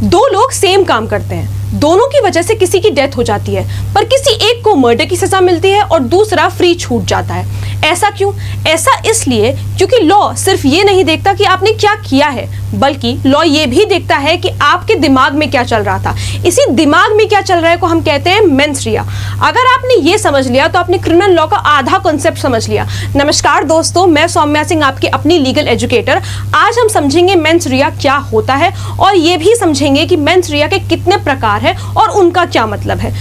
दो लोग सेम काम करते हैं, दोनों की वजह से किसी की डेथ हो जाती है, पर किसी एक को मर्डर की सजा मिलती है और दूसरा फ्री छूट जाता है। ऐसा क्यों? ऐसा इसलिए क्योंकि लॉ सिर्फ ये नहीं देखता कि आपने क्या किया है, बल्कि लॉ ये भी देखता है कि आपके दिमाग में क्या चल रहा था। इसी दिमाग में क्या चल रहा है को हम कहते हैं मेंस रिया। अगर आपने ये समझ लिया तो आपने क्रिमिनल लॉ का आधा कॉन्सेप्ट समझ लिया। नमस्कार दोस्तों, मैं सौम्या सिंह, आपकी अपनी लीगल एजुकेटर। आज हम समझेंगे मेंस रिया क्या होता है और ये भी समझेंगे कि मेंस रिया के कितने प्रकार है और उनका क्या मतलब है।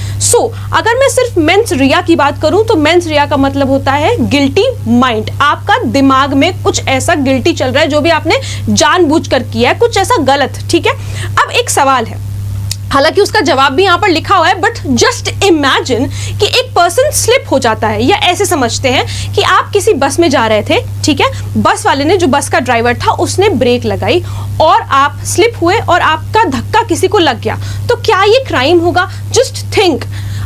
अगर मैं सिर्फ मेंस रिया की बात करूं तो मेंस रिया का मतलब होता है गिल्टी माइंड। आपका दिमाग में कुछ ऐसा गिल्टी चल रहा है जो भी आपने जानबूझकर किया है, कुछ ऐसा गलत। ठीक है, अब एक सवाल है, हालांकि उसका जवाब भी यहाँ पर लिखा हुआ है, बट जस्ट इमेजिन कि एक पर्सन स्लिप हो जाता है, या ऐसे समझते हैं कि आप किसी बस में जा रहे थे, ठीक है, बस वाले ने, जो बस का ड्राइवर था, उसने ब्रेक लगाई और आप स्लिप हुए और आपका धक्का किसी को लग गया, तो क्या ये क्राइम होगा? Just think.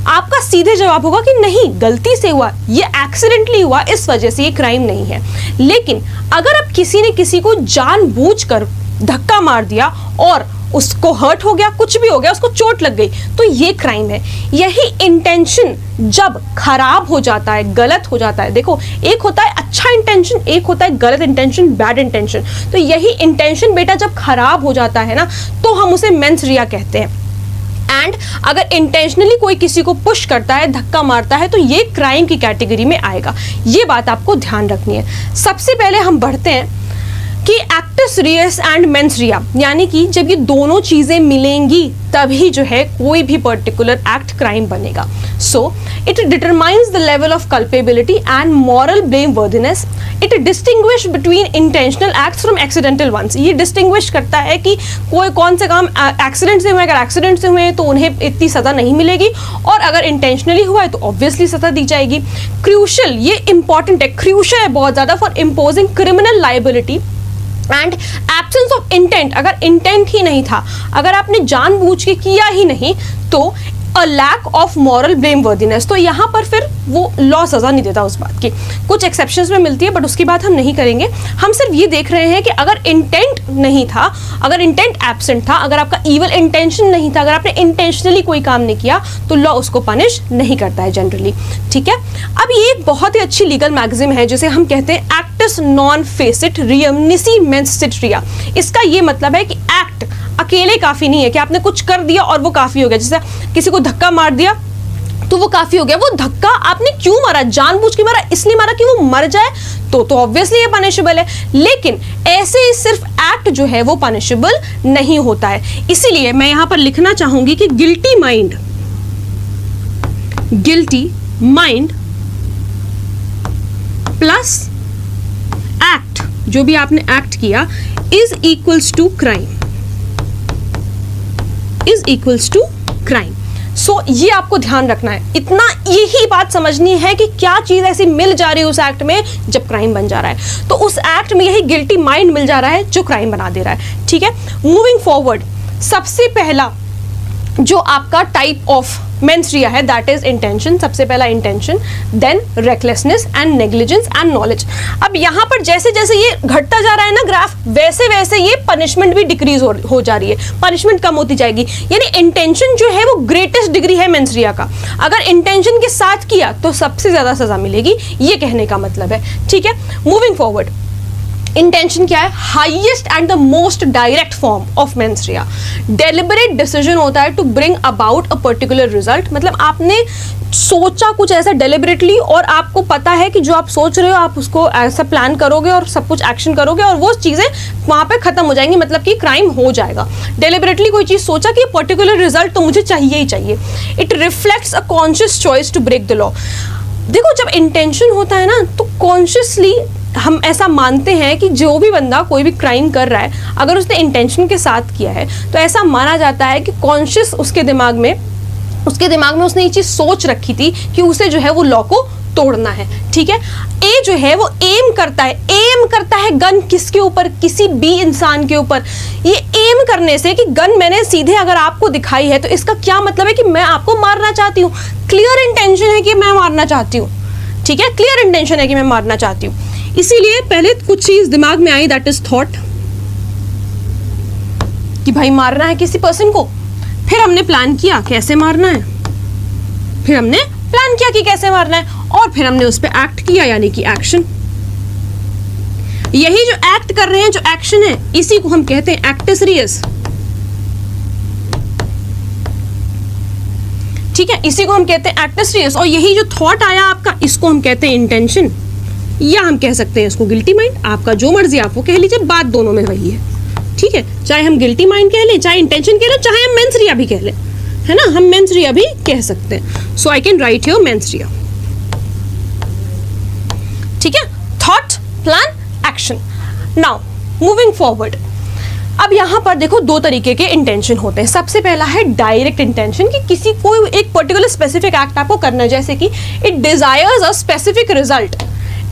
आपका सीधे जवाब होगा कि नहीं, गलती से हुआ, ये एक्सीडेंटली हुआ, इस वजह से ये क्राइम नहीं है। लेकिन अगर अब किसी ने किसी को जानबूझकर धक्का मार दिया और उसको हर्ट हो गया, कुछ भी हो गया, उसको चोट लग गई, तो ये क्राइम है। यही इंटेंशन जब खराब हो जाता है, गलत हो जाता है, देखो एक होता है अच्छा इंटेंशन, एक होता है गलत इंटेंशन, बैड इंटेंशन, तो यही इंटेंशन बेटा जब खराब हो जाता है ना, तो हम उसे मेंस रिया कहते हैं। एंड अगर इंटेंशनली कोई किसी को पुश करता है, धक्का मारता है, तो ये क्राइम की कैटेगरी में आएगा। ये बात आपको ध्यान रखनी है। सबसे पहले हम बढ़ते हैं कि एक्टस रियस एंड मेंस रिया, यानी कि जब ये दोनों चीजें मिलेंगी तभी जो है कोई भी पर्टिकुलर एक्ट क्राइम बनेगा। So it determines the level of culpability and moral blameworthiness. It distinguish between intentional acts from accidental ones. ये डिस्टिंग्विश करता है कि कोई कौन से काम एक्सीडेंट से हुए, अगर एक्सीडेंट से हुए तो उन्हें इतनी सजा नहीं मिलेगी, और अगर इंटेंशनली हुआ है तो ऑब्वियसली सजा दी जाएगी। क्रूशल, ये इंपॉर्टेंट है, क्रूशल है बहुत ज्यादा for imposing criminal liability and absence of intent. अगर इंटेंट ही नहीं था, अगर आपने जानबूझ के किया ही नहीं, तो अ लैक ऑफ मॉरल ब्लेमवर्दीनेस, तो यहाँ पर फिर वो लॉ सजा नहीं देता उस बात की। कुछ एक्सेप्शंस में मिलती है, बट उसकी बात हम नहीं करेंगे। हम सिर्फ ये देख रहे हैं कि अगर इंटेंट नहीं था, अगर इंटेंट एब्सेंट था, अगर आपका इवल इंटेंशन नहीं था, अगर आपने इंटेंशनली कोई काम नहीं किया, तो लॉ उसको पनिश नहीं करता है जनरली। ठीक है, अब ये एक बहुत ही अच्छी लीगल मैगजीन है जिसे हम कहते हैं acts non face it रियम निसी mains seat रिया। इसका ये मतलब है कि एक्ट अकेले काफी नहीं है, कि आपने कुछ कर दिया और वो काफी हो गया। जैसे किसी को धक्का मार दिया तो वो काफी हो गया। वो धक्का आपने क्यों मारा? जानबूझ के मारा, इसलिए मारा कि वो मर जाए, तो ऑब्वियसली ये पनिशेबल है। लेकिन ऐसे ही सिर्फ एक्ट जो है वो पनिशेबल नहीं होता है। इसीलिए मैं यहां पर लिखना चाहूंगी कि गिल्टी माइंड प्लस एक्ट, जो भी आपने एक्ट किया, is equals to crime, is equals to crime. सो ये आपको ध्यान रखना है, इतना यही बात समझनी है कि क्या चीज ऐसी मिल जा रही है उस एक्ट में जब क्राइम बन जा रहा है, तो उस एक्ट में यही गिल्टी माइंड मिल जा रहा है जो क्राइम बना दे रहा है। ठीक है, मूविंग फॉरवर्ड, सबसे पहला जो आपका टाइप ऑफ मेंस रिया है, दैट इज इंटेंशन। सबसे पहला intention, then recklessness and negligence and knowledge. अब यहाँ पर जैसे जैसे ये घटता जा रहा है ना ग्राफ, वैसे वैसे ये पनिशमेंट भी डिक्रीज हो जा रही है, पनिशमेंट कम होती जाएगी। यानी इंटेंशन जो है वो ग्रेटेस्ट डिग्री है मेंस रिया का। अगर इंटेंशन के साथ किया तो सबसे ज्यादा सजा मिलेगी, ये कहने का मतलब है। ठीक है, मूविंग फॉरवर्ड, इंटेंशन क्या है? Highest and the most direct form of mens rea. Deliberate decision होता है to bring about a particular result. मतलब आपने सोचा कुछ ऐसा डेलिबरेटली, और आपको पता है कि जो आप सोच रहे हो आप उसको ऐसा प्लान करोगे और सब कुछ एक्शन करोगे और वो चीजें वहां पे खत्म हो जाएंगी, मतलब कि क्राइम हो जाएगा। डेलिबरेटली कोई चीज सोचा कि पर्टिकुलर रिजल्ट तो मुझे चाहिए ही चाहिए। It reflects a conscious choice to break the law. देखो, जब इंटेंशन होता है ना, तो कॉन्शियसली हम ऐसा मानते हैं कि जो भी बंदा कोई भी क्राइम कर रहा है, अगर उसने इंटेंशन के साथ किया है, तो ऐसा माना जाता है कि कॉन्शियस उसके दिमाग में उसने ये चीज सोच रखी थी कि उसे जो है वो लॉ को तोड़ना है। ठीक है, ए जो है वो एम करता है गन किसके ऊपर? किसी बी इंसान के ऊपर। ये एम करने से कि गन मैंने सीधे अगर आपको दिखाई है, तो इसका क्या मतलब है कि मैं आपको मारना चाहती हूँ। क्लियर इंटेंशन है कि मैं मारना चाहती हूँ। ठीक है, क्लियर इंटेंशन है कि मैं मारना चाहती हूँ। इसीलिए पहले कुछ चीज दिमाग में आई, दैट इज थॉट। कि भाई मारना है किसी पर्सन को, फिर हमने प्लान किया कैसे मारना है, फिर हमने प्लान किया कि कैसे मारना है, और फिर हमने उस पर एक्ट किया, यानी कि एक्शन। यही जो एक्ट कर रहे हैं, जो एक्शन है, इसी को हम कहते हैं एक्टस रियस। ठीक है, इसी को हम कहते हैं एक्टस रियस। और यही जो थॉट आया आपका, इसको हम कहते हैं इंटेंशन, या हम कह सकते हैं इसको गिल्टी माइंड। आपका जो मर्जी आप वो कह लीजिए, बात दोनों में वही है। ठीक है, चाहे हम गिल्टी माइंड कह लें, चाहे इंटेंशन कह लें, चाहे हम मेंस रिया भी कह लें, है ना, हम मेंस रिया भी कह सकते हैं। So I can write here mens rea. ठीक है, thought, plan, action. Now moving forward, अब यहां पर देखो दो तरीके के इंटेंशन होते हैं। सबसे पहला है डायरेक्ट इंटेंशन, कि किसी कोई एक पर्टिकुलर स्पेसिफिक एक्ट आपको करना है, जैसे कि it desires a specific result,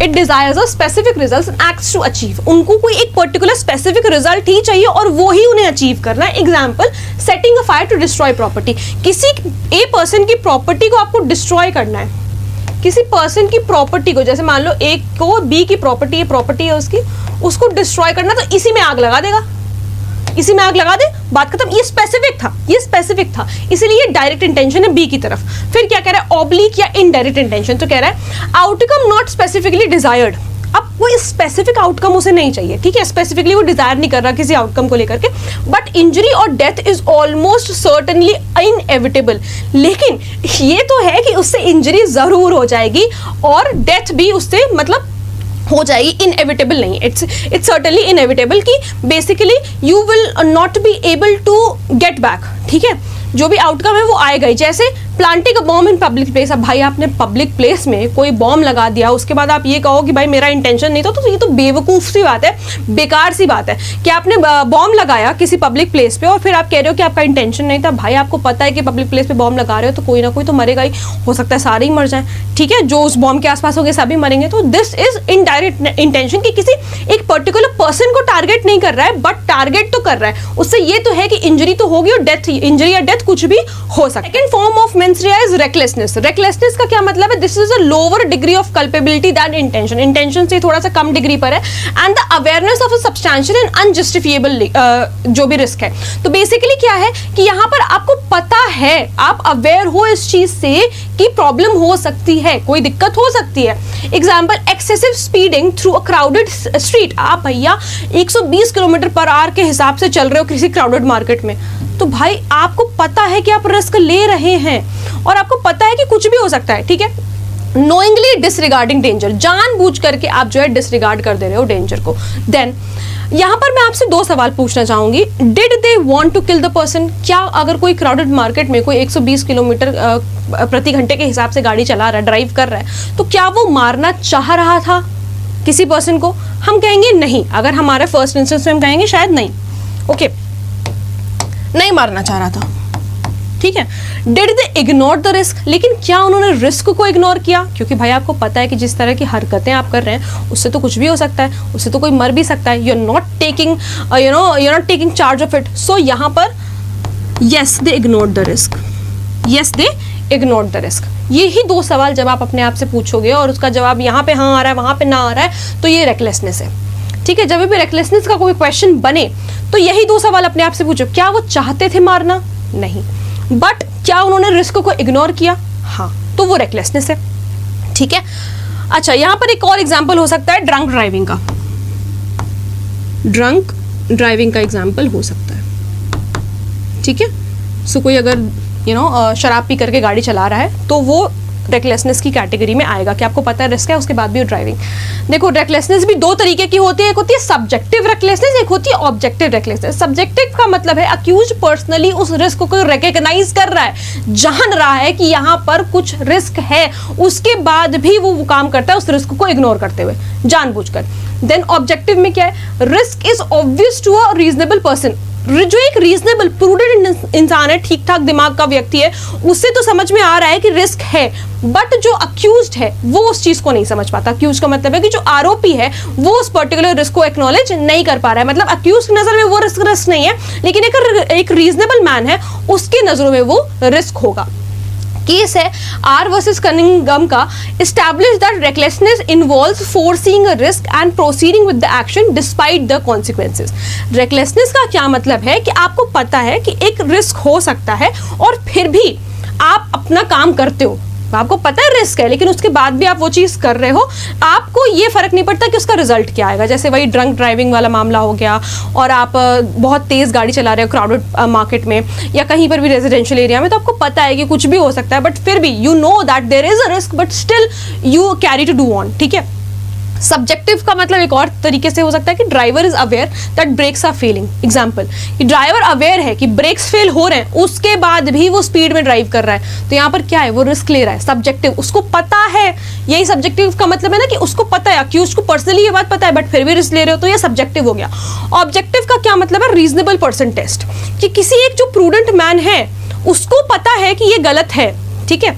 it desires a specific result and acts to achieve. उनको कोई एक पर्टिकुलर स्पेसिफिक रिजल्ट ही चाहिए और वो ही उन्हें अचीव करना है। Example, setting a fire to destroy property. किसी ए पर्सन की प्रॉपर्टी को आपको डिस्ट्रॉय करना है, किसी पर्सन की प्रॉपर्टी को, जैसे मान लो ए को बी की प्रॉपर्टी है उसकी, उसको डिस्ट्रॉय करना, तो इसी में आग लगा देगा, इसी में आग लगा दे, बात खत्म। ये स्पेसिफिक था, इसीलिए डायरेक्ट इंटेंशन है बी की तरफ। फिर क्या कह रहा है, ऑब्लिक या इनडायरेक्ट इंटेंशन, तो कह रहा है आउटकम नॉट स्पेसिफिकली डिजायर्ड। अब कोई स्पेसिफिक आउटकम उसे नहीं चाहिए, ठीक है, स्पेसिफिकली वो डिजायर नहीं कर रहा किसी आउटकम को लेकर के, बट इंजरी और death is almost certainly inevitable. लेकिन ये तो है कि उससे इंजरी जरूर हो जाएगी और डेथ भी उससे मतलब हो जाएगी, इनएविटेबल नहीं, इट्स सर्टनली इनएविटेबल, कि basically you will not be able to get back. ठीक है, जो भी आउटकम है वो आएगा ही। जैसे planting a bomb in public place, अब भाई आपने पब्लिक प्लेस में कोई बॉम्ब लगा दिया, उसके बाद आप ये कहो कि भाई मेरा इंटेंशन नहीं था, तो ये तो बेवकूफ़ सी बात है, बेकार सी बात है कि आपने बॉम्ब लगाया किसी पब्लिक प्लेस पे और फिर आप कह रहे हो कि आपका इंटेंशन नहीं था। भाई आपको पता है कि पब्लिक प्लेस पे बॉम्ब लगा रहे हो तो कोई ना कोई तो मरेगा ही, हो सकता है सारे ही मर जाएं, ठीक है, जो उस बॉम्ब के आसपास होंगे सभी मरेंगे। तो दिस इज इनडायरेक्ट इंटेंशन, कि किसी एक पर्टिकुलर पर्सन को टारगेट नहीं कर रहा है, बट टारगेट तो कर रहा है। उससे ये तो है कि इंजरी तो होगी और डेथ, इंजरी या डेथ कुछ भी हो सकता है। Second form of mens rea is recklessness. Recklessness का क्या मतलब है, this is a lower degree of culpability than intention, intention से थोड़ा सा कम डिग्री पर है, and the awareness of a substantial and unjustifiable जो भी रिस्क है। तो बेसिकली क्या है कि यहाँ पर आपको पता है, आप अवेयर हो इस चीज से कि प्रॉब्लम हो सकती है, कोई दिक्कत हो सकती है। Example, excessive speeding through a crowded street. आप भैया 120 किलोमीटर पर आवर के हिसाब से चल रहे हो किसी क्राउडेड मार्केट में, तो भाई आपको पता है कि आप रिस्क ले रहे हैं और आपको पता है कि कुछ भी हो सकता है, ठीक है। नोइंगली डिसरिगार्डिंग डेंजर, जानबूझ करके आप जो है डिसरिगार्ड कर दे रहे हो डेंजर को। देन यहाँ पर मैं आपसे दो सवाल पूछना चाहूंगी। Did they want to kill the person? क्या अगर कोई क्राउडेड मार्केट में कोई 120 किलोमीटर प्रति घंटे के हिसाब से गाड़ी चला रहा है, ड्राइव कर रहा है, तो क्या वो मारना चाह रहा था किसी पर्सन को? हम कहेंगे नहीं। अगर हमारे फर्स्ट इंस्टेंस में हम कहेंगे शायद नहीं, ओके, नहीं मारना चाह रहा था, ठीक है। Did they ignore the risk? लेकिन क्या उन्होंने रिस्क को इग्नोर किया? क्योंकि भाई आपको पता है कि जिस तरह की हरकतें आप कर रहे हैं उससे तो कुछ भी हो सकता है, उससे तो कोई मर भी सकता है। You are not taking not taking charge of it. So यहाँ पर yes they ignore the risk, yes they ignore the risk. ये ही दो सवाल जब आप अपने आप से पूछोगे और उसका जवाब यहाँ पे हाँ आ रहा है वहाँ पे ना आ रहा है, तो ये रेकलेसनेस है, ठीक है। जब भी रेकलेसनेस का कोई क्वेश्चन बने तो यही दो सवाल अपने आप से पूछो। क्या वो चाहते थे मारना? नहीं। बट क्या उन्होंने रिस्क को इग्नोर किया? हाँ, तो वो रेकलेसनेस है, ठीक है। अच्छा, यहां पर एक और एग्जांपल हो सकता है ड्रंक ड्राइविंग का। ड्रंक ड्राइविंग का एग्जांपल हो सकता है, ठीक है। सो कोई अगर शराब पी करके गाड़ी चला रहा है तो वो रेकलेसनेस की कैटेगरी में आएगा कि आपको पता है रिस्क है, उसके बाद भी ड्राइविंग। देखो, रेकलेसनेस भी दो तरीके की होती है, एक होती है सब्जेक्टिव रेकलेसनेस, एक होती है ऑब्जेक्टिव रेकलेसनेस। सब्जेक्टिव का मतलब है अक्यूज पर्सनली उस रिस्क को रिकॉग्नाइज कर रहा है, जान रहा है कि यहाँ पर कुछ रिस्क है, उसके बाद भी वो काम करता है उस रिस्क को इग्नोर करते हुए जानबूझकर। देन ऑब्जेक्टिव में क्या है, risk is obvious to a reasonable person. जो एक रीजनेबल प्रूडेंट इंसान है, ठीक ठाक दिमाग का व्यक्ति है, उससे तो समझ में आ रहा है कि रिस्क है, बट जो अक्यूज्ड है वो उस चीज को नहीं समझ पाता। अक्यूज का मतलब है कि जो आरोपी है वो उस पर्टिकुलर रिस्क को एक्नॉलेज नहीं कर पा रहा है। मतलब अक्यूज की नजर में वो रिस्क नहीं है, लेकिन एक रीजनेबल मैन है, उसकी नजरों में वो रिस्क होगा, केस है आर वर्सेस कनिंगम का, establish that recklessness involves foreseeing a risk and proceeding with the action despite the consequences. Recklessness का क्या मतलब है कि आपको पता है कि एक रिस्क हो सकता है और फिर भी आप अपना काम करते हो, आपको पता है रिस्क है, लेकिन उसके बाद भी आप वो चीज़ कर रहे हो, आपको ये फर्क नहीं पड़ता कि उसका रिजल्ट क्या आएगा। जैसे वही ड्रंक ड्राइविंग वाला मामला हो गया, और आप बहुत तेज़ गाड़ी चला रहे हो क्राउडेड मार्केट में या कहीं पर भी रेजिडेंशियल एरिया में, तो आपको पता है कि कुछ भी हो सकता है, बट फिर भी you know that there is a risk, but still you carry to do on. ठीक है, सब्जेक्टिव का मतलब एक और तरीके से हो सकता है कि driver is aware that brakes are failing. Example, कि ड्राइवर अवेयर है कि ब्रेक्स फेल हो रहे हैं, उसके बाद भी वो स्पीड में ड्राइव कर रहा है, तो यहाँ पर क्या है, वो रिस्क ले रहा है। सब्जेक्टिव, उसको पता है, यही सब्जेक्टिव का मतलब है ना कि उसको पता है, अक्यूज्ड को पर्सनली ये बात पता है, बट फिर भी रिस्क ले रहे हो, तो ये सब्जेक्टिव हो गया। ऑब्जेक्टिव का क्या मतलब है, रीजनेबल पर्सन टेस्ट, कि किसी एक जो प्रूडेंट मैन है उसको पता है कि ये गलत है। ठीक है,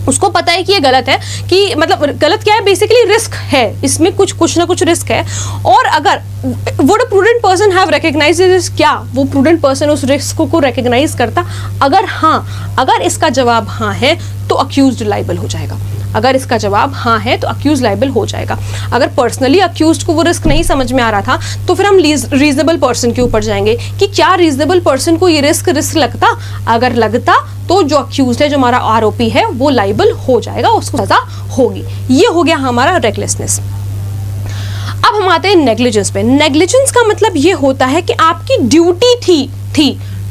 उसको पता है कि ये गलत है, कि मतलब गलत क्या है, बेसिकली रिस्क है, इसमें कुछ ना कुछ रिस्क है। और अगर would a prudent person have recognised this, क्या वो प्रूडेंट पर्सन उस रिस्क को रिकॉग्नाइज करता? अगर हाँ, अगर इसका जवाब हाँ है तो अक्यूज्ड लायबल हो जाएगा। अगर इसका जवाब हाँ है तो अक्यूज लायबल हो जाएगा। अगर पर्सनली अक्यूज्ड को वो रिस्क नहीं समझ में आ रहा था, तो फिर हम रीजनेबल पर्सन के ऊपर जाएंगे कि क्या रीजनेबल पर्सन को ये रिस्क लगता? अगर लगता तो जो अक्यूज्ड है, जो हमारा आरोपी है, वो लायबल हो जाएगा, उसको सजा होगी। ये हो गया हमारा रेकलेसनेस। अब हम आते हैं नेग्लिजेंस पे। नेग्लिजेंस का मतलब ये होता है कि आपकी ड्यूटी थी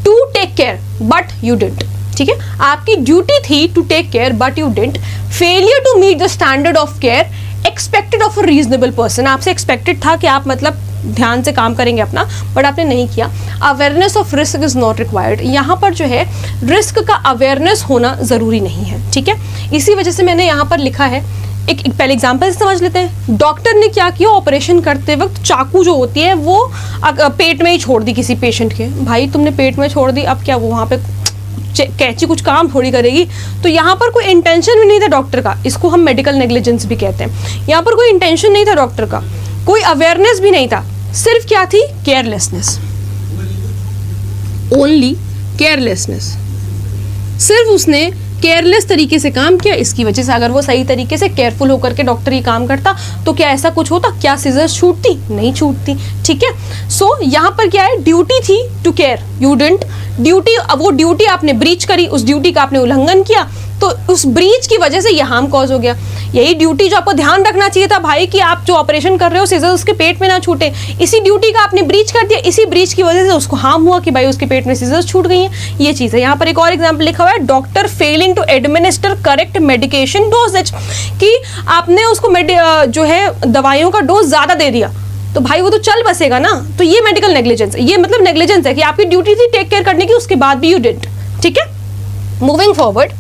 to take care but you didn't. ठीक है, आपकी ड्यूटी थी to take care but you didn't. Failure to meet the standard of care expected of a reasonable person, आपसे एक्सपेक्टेड था कि आप मतलब ध्यान से काम करेंगे अपना, बट आपने नहीं किया। Awareness of risk is not required, यहाँ पर जो है रिस्क का अवेयरनेस होना जरूरी नहीं है। ठीक है, इसी वजह से मैंने यहाँ पर लिखा है, एक पहले एग्जाम्पल समझ लेते हैं। डॉक्टर ने क्या किया, ऑपरेशन करते वक्त चाकू जो होती है वो पेट में ही छोड़ दी किसी पेशेंट के। भाई तुमने पेट में छोड़ दी, अब क्या वो वहाँ पे कैंची कुछ काम थोड़ी करेगी? तो यहाँ पर कोई इंटेंशन भी नहीं था डॉक्टर का, इसको हम मेडिकल नेग्लिजेंस भी कहते हैं। यहाँ पर कोई इंटेंशन नहीं था डॉक्टर का, कोई अवेयरनेस भी नहीं था, सिर्फ क्या थी, केयरलेसनेस, ओनली केयरलेसनेस। सिर्फ उसने केयरलेस तरीके से काम किया, इसकी वजह से अगर वो सही तरीके से केयरफुल होकर के डॉक्टर ये काम करता तो क्या ऐसा कुछ होता? क्या सीजर्स छूटती? नहीं छूटती। ठीक है, सो यहाँ पर क्या है, ड्यूटी थी to care, you didn't. Duty, अब वो ड्यूटी आपने ब्रीच करी, उस ड्यूटी का आपने उल्लंघन किया, तो उस ब्रीच की वजह से ये हार्म कॉज हो गया। यही ड्यूटी जो आपको ध्यान रखना चाहिए था भाई, कि आप जो ऑपरेशन कर रहे हो सीजर उसके पेट में ना छूटे, इसी ड्यूटी का आपने ब्रीच कर दिया, इसी ब्रीच की वजह से उसको हार्म हुआ कि भाई उसके पेट में सीजर्स छूट गई हैं। ये चीज़ है। यहाँ पर एक और एग्जाम्पल लिखा हुआ है, doctor failing to administer correct medication dosages, कि आपने उसको जो है दवाइयों का डोज ज़्यादा दे दिया, तो भाई वो तो चल बसेगा ना, तो ये मेडिकल नेग्लिजेंस है। ये मतलब नेग्लिजेंस है कि आपकी ड्यूटी थी टेक केयर करने की, उसके बाद भी यू डिडंट। ठीक है, मूविंग फॉरवर्ड,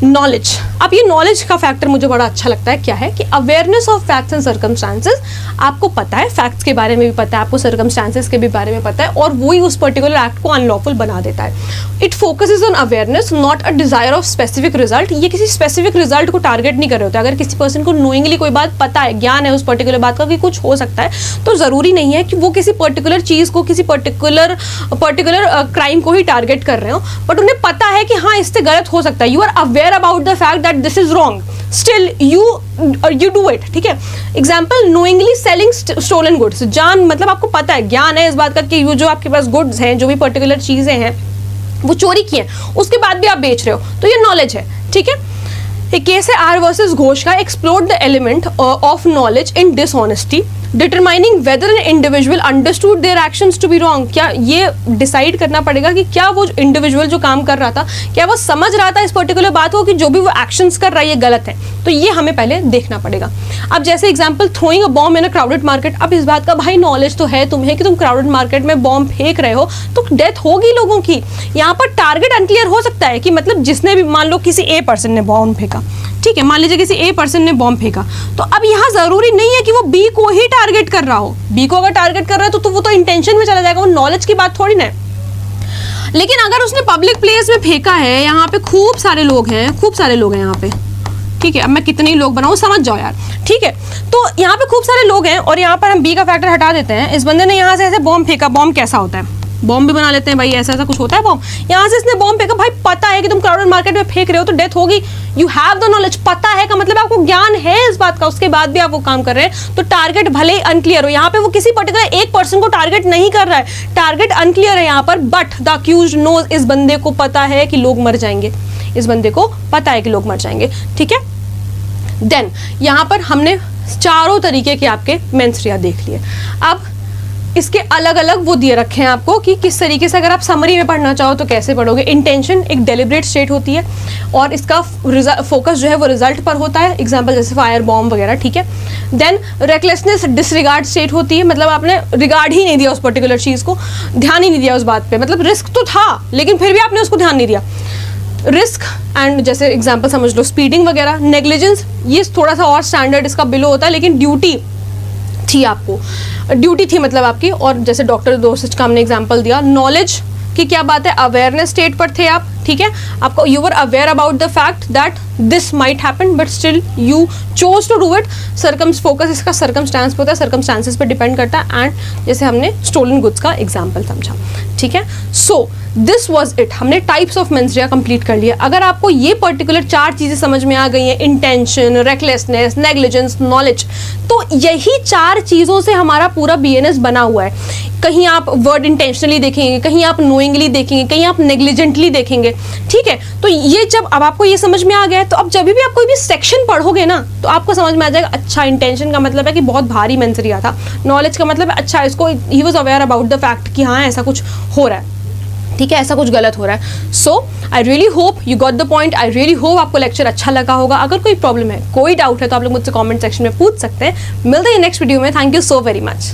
नॉलेज। अब ये नॉलेज का फैक्टर मुझे बड़ा अच्छा लगता है। क्या है कि awareness of facts and circumstances, आपको पता है, फैक्ट्स के बारे में भी पता है, आपको सर्कमस्टांसेस के भी बारे में पता है, और वही उस पर्टिकुलर एक्ट को अनलॉफुल बना देता है। It focuses on awareness, not a desire of specific result. ये किसी स्पेसिफिक रिजल्ट को टारगेट नहीं कर रहे होते। अगर किसी पर्सन को नोइंगली कोई बात पता है, ज्ञान है उस पर्टिकुलर बात का कि कुछ हो सकता है, तो जरूरी नहीं है कि वो किसी पर्टिकुलर चीज को, किसी पर्टिकुलर क्राइम को ही टारगेट कर रहे हो, बट उन्हें पता है कि हाँ इससे गलत हो सकता है। You are aware about the fact that this is wrong, still you do it. ठीक है, example, knowingly selling stolen goods, जान मतलब आपको पता है, ज्ञान है इस बात का कि वो जो आपके पास गुड्स हैं, जो भी पर्टिकुलर चीजें हैं वो चोरी की हैं, उसके बाद भी आप बेच रहे हो, तो ये नॉलेज है। ठीक है, एक केस है आर वर्सेस घोष का, explore the element of knowledge in dishonesty, determining whether an individual understood their actions to be wrong. क्या ये डिसाइड करना पड़ेगा कि क्या वो इंडिविजुअल जो काम कर रहा था, क्या वो समझ रहा था इस पर्टिकुलर बात को कि जो भी वो एक्शंस कर रहा है ये गलत है, तो ये हमें पहले देखना पड़ेगा। अब जैसे example, throwing a bomb in a crowded market. अब इस बात का भाई नॉलेज तो है तुम्हें कि तुम क्राउडेड मार्केट में बॉम्ब फेंक रहे हो तो डेथ होगी लोगों की। यहाँ पर टारगेट अनक्लियर हो सकता है कि मतलब जिसने भी, मान लो किसी ए पर्सन ने बॉम्ब फेंका, ठीक है, मान लीजिए किसी ए पर्सन ने बॉम्ब फेंका, तो अब यहाँ जरूरी नहीं है कि वो बी को ही टारगेट कर रहा हो। बी को अगर टारगेट कर रहा है तो वो तो इंटेंशन में चला जाएगा, वो नॉलेज की बात थोड़ी ना है। लेकिन अगर उसने पब्लिक प्लेस में फेंका है, यहाँ पे खूब सारे लोग हैं यहाँ पे, ठीक है, अब मैं कितने लोग बनाऊं समझ जाओ यार। ठीक है, तो यहाँ पे खूब सारे लोग हैं और यहाँ पर हम बी का फैक्टर हटा देते हैं। इस बंदे ने यहाँ से ऐसे बॉम्ब फेंका, बॉम्ब कैसा होता है, बॉम्ब भी बना लेते हैं भाई, ऐसा ऐसा कुछ होता है बॉम्ब, यहाँ से इसने बॉम्ब फेंका, भाई पता है कि तुम क्राउडेड मार्केट में फेंक रहे हो तो डेथ होगी, यू हैव द नॉलेज, पता है का मतलब आपको ज्ञान है इस बात का, उसके बाद भी आप वो काम कर रहे हैं, तो टारगेट भले ही अनक्लियर हो, यहाँ पे वो किसी पर्टिकुलर एक पर्सन को टारगेट नहीं कर रहा है, टारगेट अनक्लियर है यहाँ पर, बट द अक्यूज्ड नोज, इस बंदे को पता है कि लोग मर जाएंगे, इस बंदे को पता है कि लोग मर जाएंगे, ठीक है। देन यहाँ पर हमने चारों तरीके के आपके मेंस्ट्रुआ देख लिए। अब इसके अलग अलग वो दिए रखे हैं आपको कि किस तरीके से, अगर आप समरी में पढ़ना चाहो तो कैसे पढ़ोगे। इंटेंशन एक डेलिब्रेट स्टेट होती है और इसका फोकस जो है वो रिजल्ट पर होता है, एग्जांपल जैसे फायर बॉम्ब वगैरह, ठीक है। देन रेकलेसनेस डिसरिगार्ड स्टेट होती है, मतलब आपने रिगार्ड ही नहीं दिया उस पर्टिकुलर चीज़ को, ध्यान ही नहीं दिया उस बात पे, मतलब रिस्क तो था लेकिन फिर भी आपने उसको ध्यान नहीं दिया। रिस्क एंड जैसे एग्जांपल समझ लो स्पीडिंग वगैरह। नेग्लिजेंस ये थोड़ा सा और स्टैंडर्ड इसका बिलो होता है, लेकिन ड्यूटी थी आपको, ड्यूटी थी मतलब आपकी, और जैसे डॉक्टर डोसेज का हमने एग्जांपल दिया। नॉलेज की क्या बात है, अवेयरनेस स्टेट पर थे आप, ठीक है, आपको you were aware about the fact that this might happen but still you chose to do it. Focus इसका सर्कमस्टांस पे होता है, सर्कमस्टांसेस पे डिपेंड करता है, एंड जैसे हमने स्टोलन गुड्स का एग्जाम्पल समझा, ठीक है। सो दिस वॉज इट, हमने टाइप्स ऑफ मेंस्ट्रुआ कंप्लीट कर लिया। अगर आपको ये पर्टिकुलर 4 चीज़ें समझ में आ गई हैं, इंटेंशन, रेकलेसनेस, नेग्लिजेंस, नॉलेज, तो यही 4 चीज़ों से हमारा पूरा BNS बना हुआ है। कहीं आप वर्ड इंटेंशनली देखेंगे, कहीं आप नोइंगली देखेंगे, कहीं आप नेग्लिजेंटली देखेंगे, ठीक है। तो ये जब अब आपको ये समझ में आ गया है, तो अब जब भी आप कोई भी सेक्शन पढ़ोगे ना तो आपको समझ में आ जाएगा, अच्छा इंटेंशन का मतलब है कि बहुत भारी मेंस्ट्रुआ था, नॉलेज का मतलब है अच्छा इसको he was aware about the fact कि हाँ ऐसा कुछ हो रहा है, ठीक है, ऐसा कुछ गलत हो रहा है। So I really hope you got the point, I really hope आपको लेक्चर अच्छा लगा होगा। अगर कोई प्रॉब्लम है, कोई डाउट है तो आप लोग मुझसे कमेंट सेक्शन में पूछ सकते हैं। मिलते हैं नेक्स्ट वीडियो में। Thank you so very much.